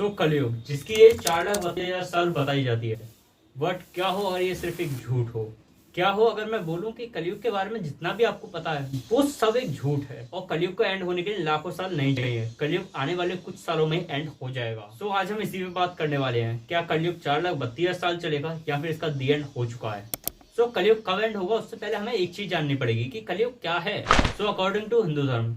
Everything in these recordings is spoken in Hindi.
सो कलयुग जिसकी ये 4,32,000 साल बताई जाती है, बट क्या हो अगर ये सिर्फ एक झूठ हो। क्या हो अगर मैं बोलूं कि कलयुग के बारे में जितना भी आपको पता है वो सब एक झूठ है और कलयुग का एंड होने के लिए लाखों साल नहीं चाहिए। कलयुग आने वाले कुछ सालों में एंड हो जाएगा। सो आज हम इसी पे बात करने वाले हैं, क्या कलयुग 4,32,000 साल चलेगा या फिर इसका दी एंड हो चुका है। सो कलयुग कब एंड होगा उससे पहले हमें एक चीज जाननी पड़ेगी कि कलयुग क्या है। सो अकॉर्डिंग टू हिंदू धर्म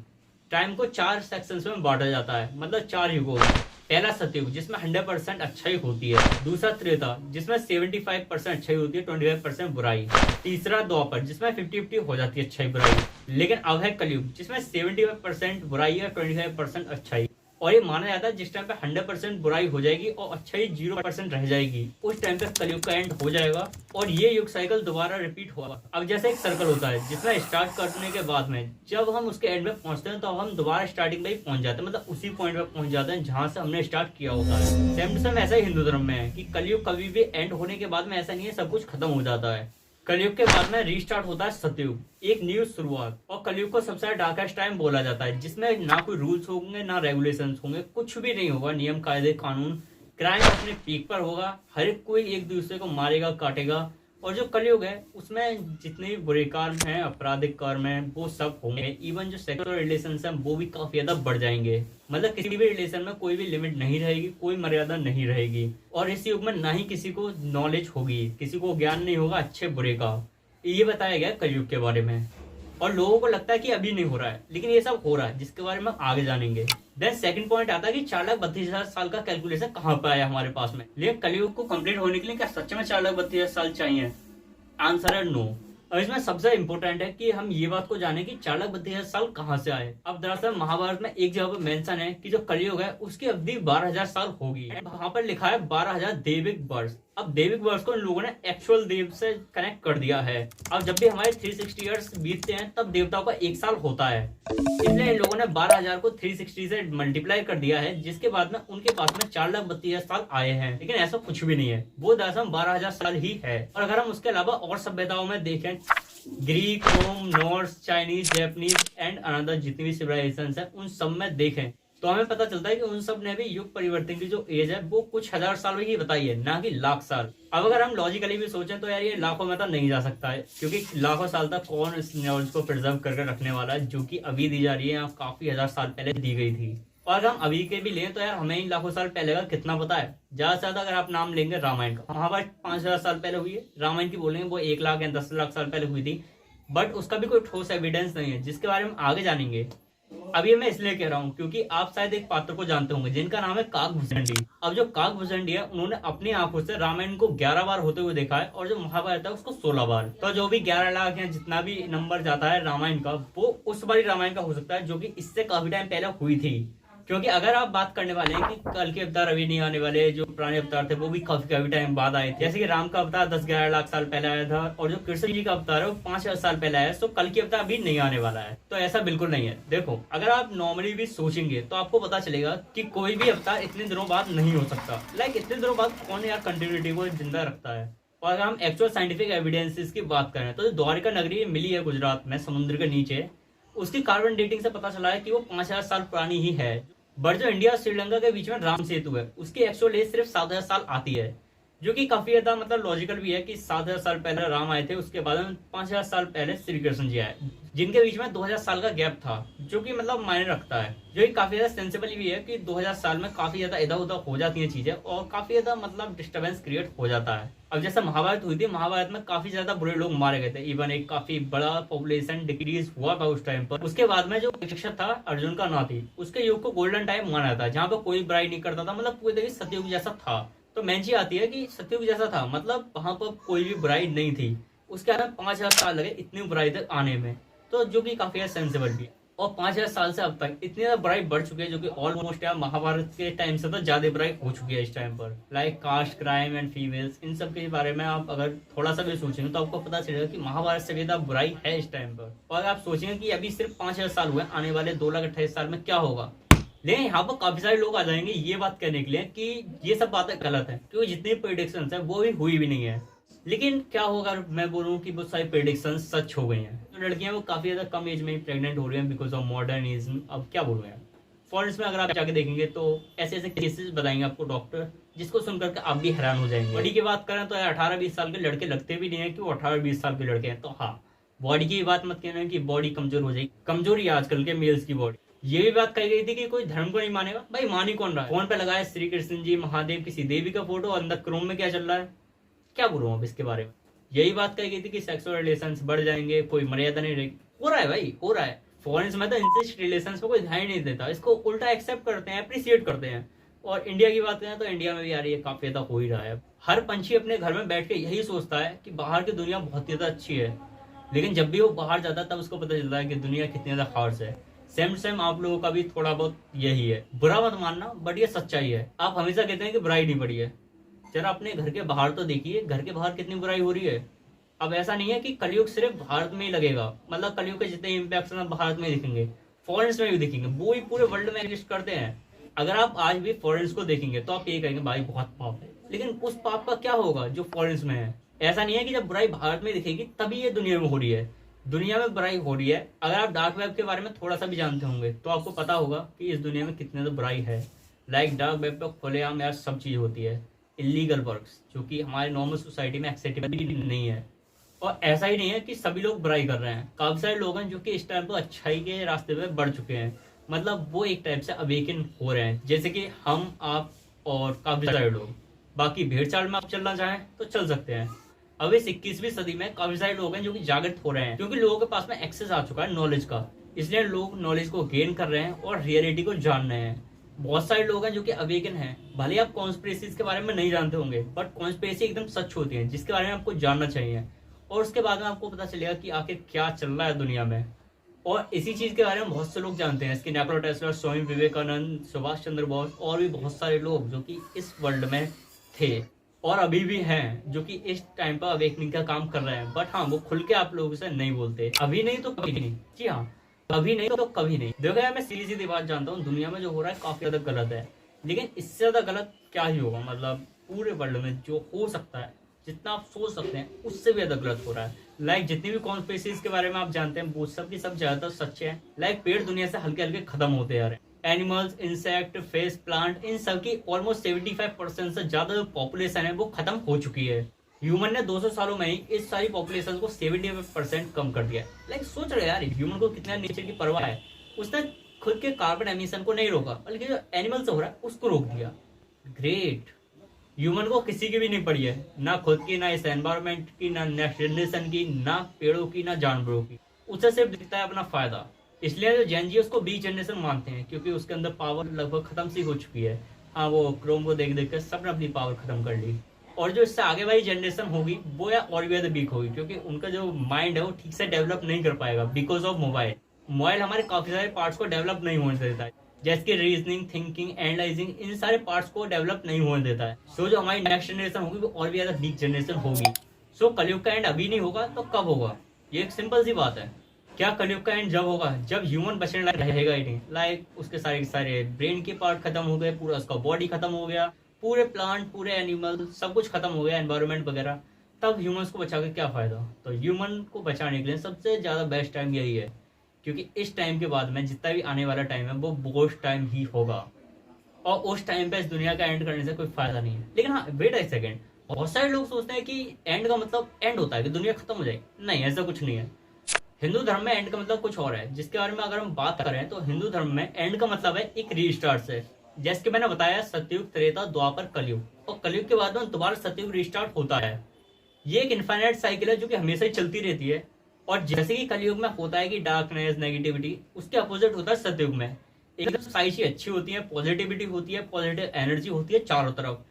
टाइम को 4 सेक्शंस में बांटा जाता है, मतलब 4 युगों में। पहला सतयुग जिसमें 100% अच्छाई होती है। दूसरा त्रेता जिसमें 75% अच्छाई होती है, 25% बुराई। तीसरा द्वापर जिसमें 50-50 हो जाती है अच्छाई बुराई। लेकिन अब है कलयुग जिसमें 75% बुराई है, 25% अच्छाई। और ये माना जाता है जिस टाइम पे 100% बुराई हो जाएगी और अच्छाई 0% रह जाएगी, उस टाइम पे कलयुग का एंड हो जाएगा और ये युग साइकिल दोबारा रिपीट होगा। अब जैसे एक सर्कल होता है जिसमें स्टार्ट करने के बाद में जब हम उसके एंड में पहुंचते हैं तो हम दोबारा स्टार्टिंग में ही पहुंच जाते हैं, मतलब उसी पॉइंट पे पहुंच जाते हैं जहां से हमने स्टार्ट किया होता है। सेम टू सेम ऐसा ही हिंदू धर्म में है कि कलयुग कभी भी एंड होने के बाद में ऐसा नहीं है सब कुछ खत्म हो जाता है। कलयुग के बाद में रीस्टार्ट होता है सतयुग, एक न्यू शुरुआत। और कलयुग को सबसे डार्केस्ट टाइम बोला जाता है जिसमें ना कोई रूल्स होंगे ना रेगुलेशंस होंगे, कुछ भी नहीं होगा, नियम कायदे कानून। क्राइम अपने पीक पर होगा, हर एक कोई एक दूसरे को मारेगा काटेगा। और जो कलयुग है उसमें जितने भी बुरे कर्म हैं, आपराधिक कर्म हैं, वो सब होंगे। इवन जो सेक्सुअल रिलेशन हैं वो भी काफी ज्यादा बढ़ जाएंगे। मतलब किसी भी रिलेशन में कोई भी लिमिट नहीं रहेगी, कोई मर्यादा नहीं रहेगी। और इस युग में ना ही किसी को नॉलेज होगी, किसी को ज्ञान नहीं होगा अच्छे बुरे का। ये बताया गया कलयुग के बारे में। और लोगों को लगता है कि अभी नहीं हो रहा है, लेकिन ये सब हो रहा है जिसके बारे में हम आगे जानेंगे। देन सेकंड पॉइंट आता है कि 4,32,000 साल का कैलकुलेशन कहाँ पे आया हमारे पास में। लेकिन कलयुग को कंप्लीट होने के लिए क्या सच में 4,32,000 साल चाहिए? आंसर है नो। और इसमें सबसे इंपॉर्टेंट है कि हम ये बात को जाने कि 4,32,000 साल कहाँ से आए। अब दरअसल महाभारत में एक जगह पर मेंशन है कि जो कलयुग है उसकी अवधि 12,000 साल होगी। वहां पर लिखा है 12,000 दैविक वर्ष। अब दैविक वर्ष को इन लोगों ने एक्चुअल देव से कनेक्ट कर दिया है। अब जब भी हमारे 360 ईयर्स बीतते हैं तब देवताओं का एक साल होता है, इसलिए इन लोगों ने 12,000 को 360 से मल्टीप्लाई कर दिया है, जिसके बाद में उनके पास में 4,32,000 साल आए हैं। लेकिन ऐसा कुछ भी नहीं है, वो दरअसल 12,000 साल ही है। और अगर हम उसके अलावा और सभ्यताओं में देखें, Greek, Rome, Norse, Chinese, Japanese and another जितनी भी सिविलाइजेशन है उन सब में देखें तो हमें पता चलता है कि उन सब ने भी युग परिवर्तन की जो एज है वो कुछ हजार साल में ही बताई है, ना कि लाख साल। अब अगर हम लॉजिकली भी सोचें तो यार ये लाखों में तो नहीं जा सकता है, क्योंकि लाखों साल तक कौन इस नॉलेज को प्रिजर्व करके रखने वाला है जो कि अभी दी जा रही है, काफी हजार साल पहले दी गई थी। और अगर हम अभी के भी लें तो यार हमें ही लाखों साल पहले का कितना पता है। ज्यादा से ज्यादा अगर आप नाम लेंगे रामायण का, महाभारत 5,000 साल पहले हुई है। रामायण की बोलेंगे वो 1 लाख या 10 लाख साल पहले हुई थी, बट उसका भी कोई ठोस एविडेंस नहीं है, जिसके बारे में आगे जानेंगे। अब ये मैं इसलिए कह रहा हूँ क्योंकि आप शायद एक पात्र को जानते होंगे जिनका नाम है काकभूषणी। अब जो काकभूषणी है उन्होंने अपनी आंखों से रामायण को 11 बार होते हुए देखा है और जो महाभारत है उसको 16 बार। तो जो भी 11 लाख या जितना भी नंबर जाता है रामायण का, वो उस बारी रामायण का हो सकता है जो कि इससे काफी टाइम पहले हुई थी। क्योंकि अगर आप बात करने वाले हैं कि कल के अवतार अभी नहीं आने वाले, जो पुराने अवतार थे वो भी काफी टाइम बाद आए थे। जैसे कि राम का अवतार 10-11 लाख साल पहले आया था और जो कृष्ण जी का अवतार है वो 5,000 साल पहले आया, तो कल के अवतार अभी नहीं आने वाला है। तो ऐसा बिल्कुल नहीं है। देखो अगर आप नॉर्मली भी सोचेंगे तो आपको पता चलेगा कि कोई भी अवतार इतने दिनों बाद नहीं हो सकता। लाइक इतने दिनों बाद कौन यार कंटिन्यूटी को जिंदा रखता है। और अगर हम एक्चुअल साइंटिफिक एविडेंसेस की बात करें तो जो द्वारिका नगरी मिली है गुजरात में समुद्र के नीचे, उसकी कार्बन डेटिंग से पता चला है कि वो 5,000 साल पुरानी ही है। बट जो इंडिया और श्रीलंका के बीच में राम सेतु है उसकी एक्चुअल एज सिर्फ 7,000 साल आती है, जो कि काफी ज्यादा मतलब लॉजिकल भी है कि 7,000 साल पहले राम आए थे, उसके बाद 5,000 साल पहले श्री कृष्ण जी आए, जिनके बीच में 2,000 साल का गैप था, जो कि मतलब मायने रखता है। जो कि काफी ज्यादा सेंसिबल भी है कि 2,000 साल में काफी ज्यादा इधर उधर हो जाती हैं चीजें और काफी ज्यादा मतलब डिस्टर्बेंस क्रिएट हो जाता है। अब जैसे महाभारत हुई थी, महाभारत में काफी ज्यादा बुरे लोग मारे गए थे, इवन एक काफी बड़ा पॉपुलेशन डिक्रीज हुआ था उस टाइम पर। उसके बाद में जो शिक्षक था अर्जुन का नाम थी, उसके युग को गोल्डन टाइम माना जाता है, जहाँ पे कोई बुराई नहीं करता था, मतलब पूरी तरीके सतयुग जैसा था। तो मेन चीज आती है कि सतयुग जैसा था मतलब वहां पर कोई भी बुराई नहीं थी। उसके बाद 5,000 साल लगे इतनी बुराई तक आने में, तो जो कि काफी सेंसिबल भी। और 5,000 साल से अब तक इतनी ज्यादा बुराई बढ़ चुकी है, जो कि ऑलमोस्ट यार महाभारत के टाइम से तो ज्यादा बुराई हो चुकी है इस टाइम पर। Like caste, crime and females, इन सब के बारे में आप अगर थोड़ा सा भी सोचेंगे तो आपको पता चलेगा कि महाभारत से भी ज्यादा बुराई है इस टाइम पर। और आप सोचेंगे कि अभी सिर्फ 5,000 साल हुए, आने वाले 2,28,000 साल में क्या होगा। लेकिन यहाँ पर काफी सारे लोग आ जाएंगे ये बात कहने के लिए कि ये सब बातें गलत है, क्योंकि जितनी प्रेडिक्शन है वो भी हुई भी नहीं है। लेकिन क्या होगा अगर मैं बोलूँ कि बहुत सारी प्रेडिक्शन सच हो गई हैं। जो लड़कियां वो काफी ज्यादा कम एज में प्रेग्नेंट हो रही हैं बिकॉज ऑफ मॉडर्निज्म। अब क्या बोलूँ यार, फॉरेन्स में अगर आप जाके देखेंगे तो ऐसे ऐसे केसेस बताएंगे आपको डॉक्टर, जिसको सुनकर के आप भी हैरान हो जाएंगे। बॉडी की बात करें तो 18-20 साल के लड़के लगते भी नहीं है कि वो 18-20 साल के लड़के हैं। तो हाँ, बॉडी की बात मत कहना कि बॉडी कमजोर हो जाएगी, कमजोरी है आजकल के मेल्स की बॉडी। ये भी बात कही गई थी कि कोई धर्म को नहीं मानेगा। भाई मान ही कौन रहा है? फोन पे लगाया श्री कृष्ण जी, महादेव, किसी देवी का फोटो, अंदर क्रोम में क्या चल रहा है, क्या बोलूं अब इसके बारे में। यही बात कही गई थी कि सेक्सुअल रिलेशंस बढ़ जाएंगे, कोई मर्यादा नहीं रहेगी। हो रहा है भाई, हो रहा है। फॉरेन्स में तो इंसेस्ट रिलेशंस पे कोई ध्यान ही नहीं देता, इसको उल्टा एक्सेप्ट करते हैं, अप्रिशिएट करते हैं। और इंडिया की बात करें तो इंडिया में भी यार ये काफी ज्यादा हो ही रहा है। हर पंछी अपने घर में बैठ के यही सोचता है कि बाहर की दुनिया बहुत ज्यादा अच्छी है, लेकिन जब भी वो बाहर जाता है तब उसको पता चलता है कि दुनिया कितनी ज्यादा हार्श है। सेम आप लोगों का भी थोड़ा बहुत यही है। बुरा मत मानना, बट ये सच्चाई है। आप हमेशा कहते हैं कि बुराई नहीं बढ़ी है, जरा अपने घर के बाहर तो देखिए, घर के बाहर कितनी बुराई हो रही है। अब ऐसा नहीं है कि कलयुग सिर्फ भारत में ही लगेगा, मतलब कलयुग के जितने इम्पैक्ट हैं भारत में दिखेंगे, फॉरेन्स में भी दिखेंगे, वो ही पूरे वर्ल्ड में एग्जिस्ट करते हैं। अगर आप आज भी फॉरेन्स को देखेंगे तो आप ये कहेंगे भाई बहुत पाप है, लेकिन उस पाप का क्या होगा जो फॉरेन्स में है। ऐसा नहीं है कि जब बुराई भारत में दिखेगी तभी ये दुनिया में हो रही है, दुनिया में बुराई हो रही है। अगर आप डार्क वेब के बारे में थोड़ा सा भी जानते होंगे तो आपको पता होगा कि इस दुनिया में कितने तो बुराई है। लाइक डार्क वेब पर खुलेआम यार सब चीज होती है, इलीगल वर्क्स जो कि हमारे नॉर्मल सोसाइटी में एक्सेप्टेबल नहीं है। और ऐसा ही नहीं है कि सभी लोग बुराई कर रहे हैं, काफी सारे लोग हैं जो कि इस टाइम पर अच्छाई के रास्ते पे बढ़ चुके हैं, मतलब वो एक टाइप से अवेकन हो रहे हैं, जैसे कि हम, आप और काफी सारे लोग। बाकी भेड़ चाल में आप चलना चाहें तो चल सकते हैं। अब इस 21वीं सदी में काफी सारे लोग हैं जो कि जागृत हो रहे हैं, क्योंकि लोगों के पास में एक्सेस आ चुका है नॉलेज का, इसलिए लोग नॉलेज को गेन कर रहे हैं और रियलिटी को जान रहे हैं। बहुत सारे लोग हैं जो कि अवेकन हैं, भले आप कॉन्स्पिरेसीज के बारे में नहीं जानते होंगे, बट कॉन्स्पिरेसी एकदम सच होती है जिसके बारे में आपको जानना चाहिए, और उसके बाद में आपको पता चलेगा कि आखिर क्या चल रहा है दुनिया में। और इसी चीज के बारे में बहुत से लोग जानते हैं, इसके निकोला टेस्ला, स्वामी विवेकानंद, सुभाष चंद्र बोस और भी बहुत सारे लोग जो कि इस वर्ल्ड में थे और अभी भी हैं, जो कि इस टाइम पर अवेकनिंग का काम कर रहे हैं। बट हाँ, वो खुल के आप लोगों से नहीं बोलते, अभी नहीं तो कभी नहीं। जी हाँ, अभी नहीं तो कभी नहीं। देखो यार, मैं सीधी सीधी बात जानता हूँ, दुनिया में जो हो रहा है काफी ज्यादा गलत है, लेकिन इससे ज्यादा गलत क्या ही होगा। मतलब पूरे वर्ल्ड में जो हो सकता है, जितना आप सोच सकते हैं, उससे भी ज्यादा गलत हो रहा है। लाइक जितनी भी कॉन्स्पिरेसीज के बारे में आप जानते हैं वो सब की सब ज्यादातर सच्चे हैं। लाइक पेड़ दुनिया से हल्के हल्के खत्म होते जा रहे हैं, एनिमल्स, इंसेक्ट, फिश, प्लांट, इन सब की ऑलमोस्ट 75% से ज्यादा जो पॉपुलेशन है वो खत्म हो चुकी है। ह्यूमन ने 200 सालों में ही इस सारी पॉपुलेशन को 75% कम कर दिया। लाइक सोच रहे यार, ह्यूमन को कितना नेचर की परवाह है, उसने खुद के कार्बन एमिशन को नहीं रोका, बल्कि जो एनिमल से हो रहा है उसको रोक दिया। ग्रेट। ह्यूमन को किसी की भी नहीं पड़ी है, ना खुद की, ना इस एनवायरमेंट की, ना नेक्स्ट जनरेशन की, ना पेड़ों की, ना जानवरों की। उसे सिर्फ दिखता है अपना फायदा। इसलिए जो जेन जी उसको बी जनरेशन मानते हैं, क्योंकि उसके अंदर पावर लगभग खत्म सी हो चुकी है। हाँ, वो क्रोम को देख देख कर सबने अपनी पावर खत्म कर ली। और जो इससे आगे वाली जनरेशन होगी वो या और भी ज्यादा वीक होगी, क्योंकि उनका जो माइंड है वो ठीक से डेवलप नहीं कर पाएगा बिकॉज ऑफ मोबाइल। मोबाइल हमारे काफी सारे पार्ट्स को डेवलप नहीं होने देता है, जैसे कि रीजनिंग, थिंकिंग, एनालाइजिंग, इन सारे पार्ट्स को डेवलप नहीं होने देता है। सो जो हमारी नेक्स्ट जनरेशन होगी वो और भी ज्यादा वीक जनरेशन होगी। सो कलयुग का एंड अभी नहीं होगा तो कब होगा? ये एक सिंपल सी बात है। क्या कलयुग का एंड जब होगा जब ह्यूमन बचने लायक रहेगा ही नहीं। लाइक उसके सारे ब्रेन के पार्ट खत्म हो गए, पूरा उसका बॉडी खत्म हो गया, पूरे प्लांट, पूरे एनिमल, सब कुछ खत्म हो गया, एनवायरमेंट वगैरह, तब ह्यूमंस को बचा के क्या फायदा? तो ह्यूमन को बचाने के लिए सबसे ज्यादा बेस्ट टाइम यही है, क्योंकि इस टाइम के बाद में जितना भी आने वाला टाइम है वो बोस्ट टाइम ही होगा, और उस टाइम पे इस दुनिया का एंड करने से कोई फायदा नहीं है। लेकिन हाँ, वेट एक सेकेंड, बहुत सारे लोग सोचते हैं कि एंड का मतलब एंड होता है कि दुनिया खत्म हो जाएगी। नहीं, ऐसा कुछ नहीं है। हिंदू धर्म में एंड का मतलब कुछ और है, जिसके बारे में अगर हम बात करें तो हिंदू धर्म में एंड का मतलब है एक रीस्टार्ट से। जैसे कि मैंने बताया, सतयुग, त्रेता, द्वापर, कलयुग, और कलयुग के बाद में दोबारा सतयुग रीस्टार्ट होता है। ये एक इनफाइनाइट साइकिल है जो कि हमेशा ही चलती रहती है। और जैसे कि कलयुग में होता है कि डार्कनेस, नेगेटिविटी, उसके अपोजिट होता है सतयुग में। एकदम सारी चीज अच्छी होती है, पॉजिटिविटी होती है, पॉजिटिव एनर्जी होती है, चारों तरफ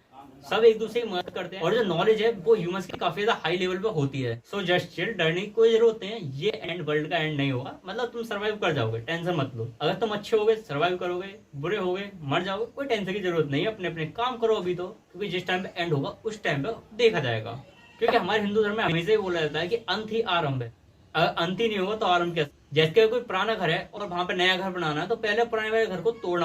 सब एक दूसरे की मदद करते हैं, और जो नॉलेज है वो ह्यूमंस की काफी ज्यादा हाई लेवल पे होती है। सो जस्ट चिल, डरने की कोई जरूरत नहीं है। ये एंड वर्ल्ड का एंड नहीं होगा, मतलब तुम सर्वाइव कर जाओगे, टेंशन मत लो। अगर तुम अच्छे होगे सर्वाइव करोगे, बुरे होगे मर जाओगे, कोई टेंशन की जरूरत नहीं है। अपने अपने काम करो अभी तो, क्योंकि जिस टाइम पे एंड होगा उस टाइम पे देखा जाएगा। क्योंकि हमारे हिंदू धर्म में हमेशा ही बोला जाता है कि अंत ही आरंभ है, अगर अंत ही नहीं होगा तो आरंभ कैसे? जैसे कोई पुराना घर है और वहां पे नया घर बनाना है तो पहले पुराने वाले घर को तोड़ना